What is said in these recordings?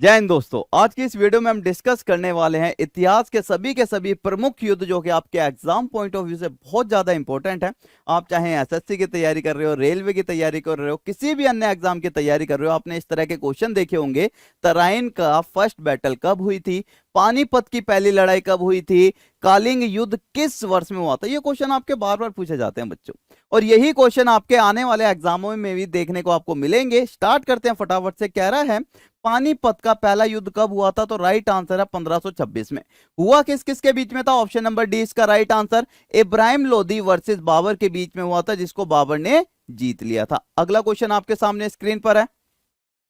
जय हिंद दोस्तों। आज की इस वीडियो में हम डिस्कस करने वाले हैं इतिहास के सभी प्रमुख युद्ध जो कि आपके एग्जाम पॉइंट ऑफ व्यू से बहुत ज्यादा इंपॉर्टेंट है। आप चाहे एसएससी की तैयारी कर रहे हो, रेलवे की तैयारी कर रहे हो, किसी भी अन्य एग्जाम की तैयारी कर रहे हो, आपने इस तरह के क्वेश्चन देखे होंगे। तराइन का फर्स्ट बैटल कब हुई थी, पानीपत की पहली लड़ाई कब हुई थी, कलिंग युद्ध किस वर्ष में हुआ था। ये क्वेश्चन आपके बार बार पूछे जाते हैं बच्चों, और यही क्वेश्चन आपके आने वाले एग्जामों में भी देखने को आपको मिलेंगे। स्टार्ट करते हैं फटाफट से। कह रहा है पानीपत का पहला युद्ध कब हुआ था, तो राइट आंसर है 1526 में। हुआ किस किस के बीच में था, ऑप्शन नंबर डी इसका right answer. Ibrahim Lodi versus Babur के बीच में हुआ था, जिसको बाबर ने जीत लिया था। अगला क्वेश्चन आपके सामने स्क्रीन पर है।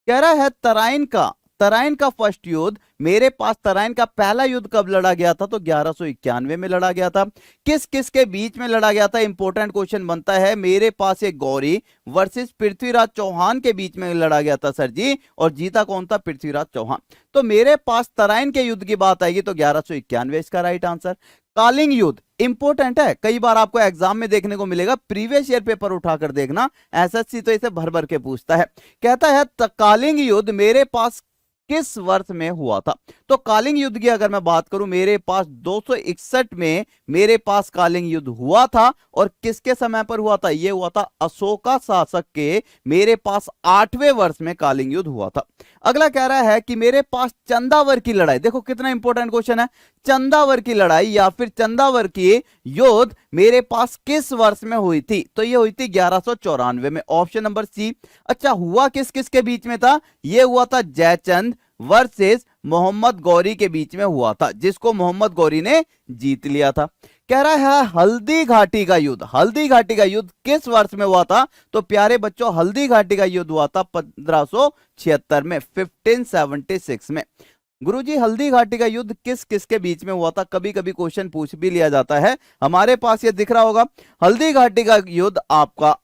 कह रहा है तराइन का फर्स्ट युद्ध, मेरे पास तराइन का पहला युद्ध कब लड़ा गया था, तो 1191 में लड़ा गया था। किस किस के बीच में लड़ा गया था, इंपॉर्टेंट क्वेश्चन बनता है। मेरे पास एक गौरी वर्सेस पृथ्वीराज चौहान के बीच में लड़ा गया था सर जी, और जीता कौन था, पृथ्वीराज चौहान। तो मेरे पास तराइन के युद्ध की बात आएगी तो 1191 इसका राइट आंसर। कलिंग युद्ध इंपॉर्टेंट है, कई बार आपको एग्जाम में देखने को मिलेगा, प्रीवियस ईयर पेपर उठाकर देखना, एसएससी तो इसे भर भर के पूछता है। कहता है कलिंग युद्ध मेरे पास किस वर्ष में हुआ था। तो कलिंग युद्ध की अगर मैं बात करूं, मेरे पास 261 में मेरे पास कलिंग युद्ध हुआ था। और किसके समय पर हुआ था, यह हुआ था अशोका शासक के मेरे पास 8वें वर्ष में कलिंग युद्ध हुआ था। अगला कह रहा है कि मेरे पास चंदावर की लड़ाई, देखो कितना इंपॉर्टेंट क्वेश्चन है। चंदावर की लड़ाई या फिर चंदावर की युद्ध मेरे पास किस वर्ष में हुई थी, तो यह हुई थी 1194 में, ऑप्शन नंबर सी। अच्छा, हुआ किस किस के बीच में था, यह हुआ था जयचंद वर्सेस मोहम्मद गौरी के बीच में हुआ था, जिसको मोहम्मद गौरी ने जीत लिया था। कह रहा है हल्दी घाटी का युद्ध किस वर्ष में हुआ था, तो प्यारे बच्चों हल्दी घाटी का युद्ध हुआ था 1576 में, 1576 में। गुरुजी हल्दी घाटी का युद्ध किस किस के बीच में हुआ था, कभी कभी क्वेश्चन पूछ भी लिया जाता है। हमारे पास ये दिख रहा होगा, हल्दी घाटी का युद्ध आपका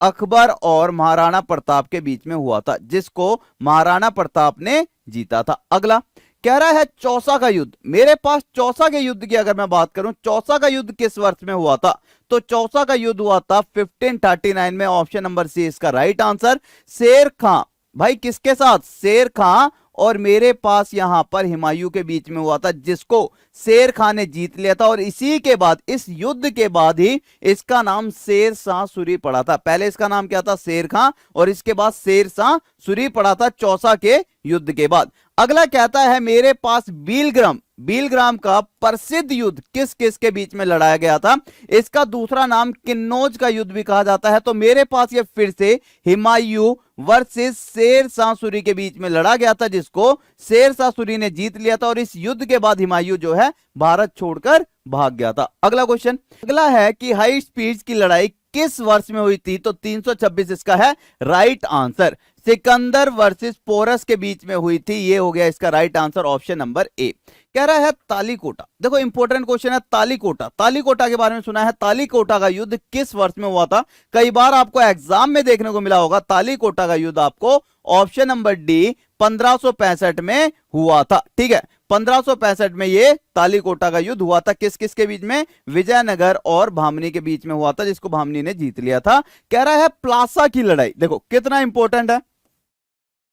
अकबर और महाराणा प्रताप के बीच में हुआ था, जिसको महाराणा प्रताप ने जीता था। अगला कह रहा है चौसा का युद्ध, मेरे पास चौसा के युद्ध की अगर मैं बात करूं, चौसा का युद्ध किस वर्ष में हुआ था, तो चौसा का युद्ध हुआ था 1539 में, ऑप्शन नंबर सी इसका राइट आंसर। शेर खां, भाई किसके साथ, शेर खां और मेरे पास यहां पर हुमायूं के बीच में हुआ था, जिसको शेर खान ने जीत लिया था। और इसी के बाद, इस युद्ध के बाद ही इसका नाम शेर शाह सूरी पड़ा था। पहले इसका नाम क्या था, शेर खां, और इसके बाद शेर शाह सूरी पड़ा था चौसा के युद्ध के बाद। अगला कहता है मेरे पास बीलग्राम का प्रसिद्ध युद्ध किस किस के बीच में लड़ाया गया था, इसका दूसरा नाम किन्नौज का युद्ध भी कहा जाता है। तो मेरे पास ये फिर से हुमायूं वर्सेस शेर शाह सूरी के बीच में लड़ा गया था, जिसको शेर शाह सूरी ने जीत लिया था। और इस युद्ध के बाद हुमायूं जो है भारत छोड़कर भाग गया था। अगला क्वेश्चन अगला है कि हाई स्पीड की लड़ाई किस वर्ष में हुई थी, तो 326 इसका है right answer. Sikandar versus Porus के बीच में हुई थी, ये हो गया इसका right answer, option number A. कह रहा है तालीकोटा, देखो इंपॉर्टेंट क्वेश्चन है। तालीकोटा के बारे में सुना है, तालीकोटा का युद्ध किस वर्ष में हुआ था, कई बार आपको एग्जाम में देखने को मिला होगा। तालीकोटा का युद्ध आपको ऑप्शन नंबर डी 1565 में हुआ था, ठीक है। 1565 में ये तालीकोटा का युद्ध हुआ था, किस किस के बीच में, विजयनगर और भामनी के बीच में हुआ था, जिसको भामनी ने जीत लिया था। कह रहा है प्लासा की लड़ाई, देखो कितना इंपॉर्टेंट है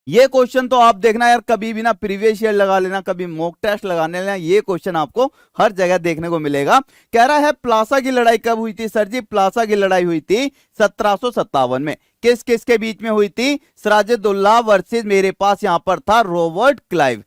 ये क्वेश्चन, तो आप देखना यार, कभी भी ना प्रीवियस ईयर लगा लेना, कभी मॉक टेस्ट लगाने लेना, ये क्वेश्चन आपको हर जगह देखने को मिलेगा। कह रहा है प्लासा की लड़ाई कब हुई थी सर जी, प्लासा की लड़ाई हुई थी 1757 में। किस किस के बीच में हुई थी, सिराजुद्दौला वर्सेस मेरे पास यहां पर था रॉबर्ट क्लाइव,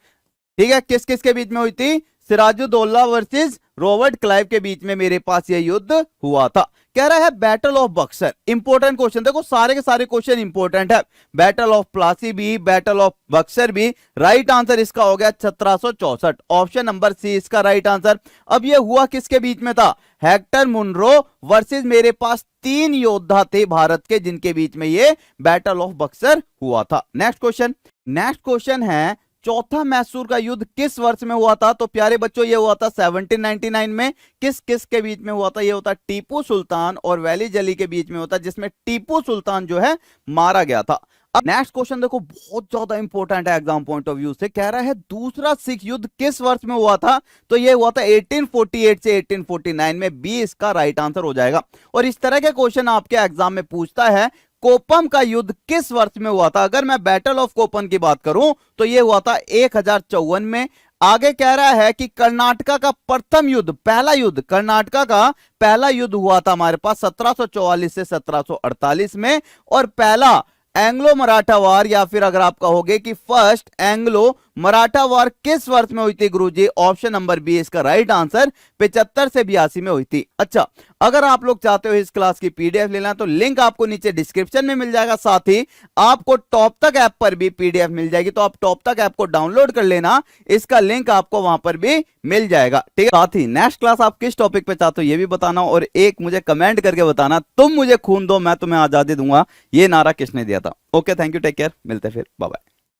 ठीक है। किस किस के बीच में हुई थी, सिराजुद्दौला वर्सेस रॉबर्ट क्लाइव के बीच में मेरे पास यह युद्ध हुआ था। कह रहा है battle of Buxar, important question, देखो सारे के सारे क्वेश्चन इंपॉर्टेंट है। बैटल ऑफ प्लासी भी, बैटल ऑफ बक्सर भी, राइट आंसर इसका हो गया 1764, ऑप्शन नंबर सी इसका राइट आंसर। अब ये हुआ किसके बीच में था, हेक्टर मुनरो वर्सेस मेरे पास 3 योद्धा थे भारत के, जिनके बीच में ये बैटल ऑफ बक्सर हुआ था। नेक्स्ट क्वेश्चन है चौथा मैसूर का युद्ध किस वर्ष में हुआ था, तो प्यारे बच्चों ये हुआ था 1799 में। किस किस के बीच में हुआ था, ये होता टीपू सुल्तान और वैली जली के बीच में होता, जिसमें टीपू सुल्तान जो है मारा गया था। अब नेक्स्ट क्वेश्चन देखो बहुत ज्यादा इंपॉर्टेंट है एग्जाम पॉइंट ऑफ व्यू से। कह रहा है दूसरा सिख युद्ध किस वर्ष में हुआ था, तो ये हुआ था 1848 से 1849 में, बी इसका राइट आंसर हो जाएगा। और इस तरह के क्वेश्चन आपके एग्जाम में पूछता है, कोपम का युद्ध किस वर्ष में हुआ था? अगर मैं बैटल ऑफ कोपम की बात करूं तो यह हुआ था 1054 में। आगे कह रहा है कि कर्नाटका का प्रथम युद्ध, पहला युद्ध, कर्नाटका का पहला युद्ध हुआ था हमारे पास 1744 से 1748 में। और पहला एंग्लो मराठा वार, या फिर अगर आप कहोगे कि फर्स्ट एंग्लो मराठा वार किस वर्ष में हुई थी गुरुजी? ऑप्शन नंबर बी इसका राइट आंसर 75 से 82 में हुई थी। अच्छा, अगर आप लोग चाहते हो इस क्लास की पीडीएफ लेना तो लिंक आपको नीचे डिस्क्रिप्शन में मिल जाएगा, साथ ही आपको टॉप तक ऐप पर भी पीडीएफ मिल जाएगी, तो आप टॉप तक ऐप को डाउनलोड कर लेना, इसका लिंक आपको वहां पर भी मिल जाएगा, ठीक है। साथ ही नेक्स्ट क्लास आप किस टॉपिक पे चाहते हो ये भी बताना, और एक मुझे कमेंट करके बताना, तुम मुझे खून दो मैं तुम्हें आजादी दूंगा, ये नारा किसने दिया था। Okay, thank you, take care, मिलते हैं फिर, बाय बाय।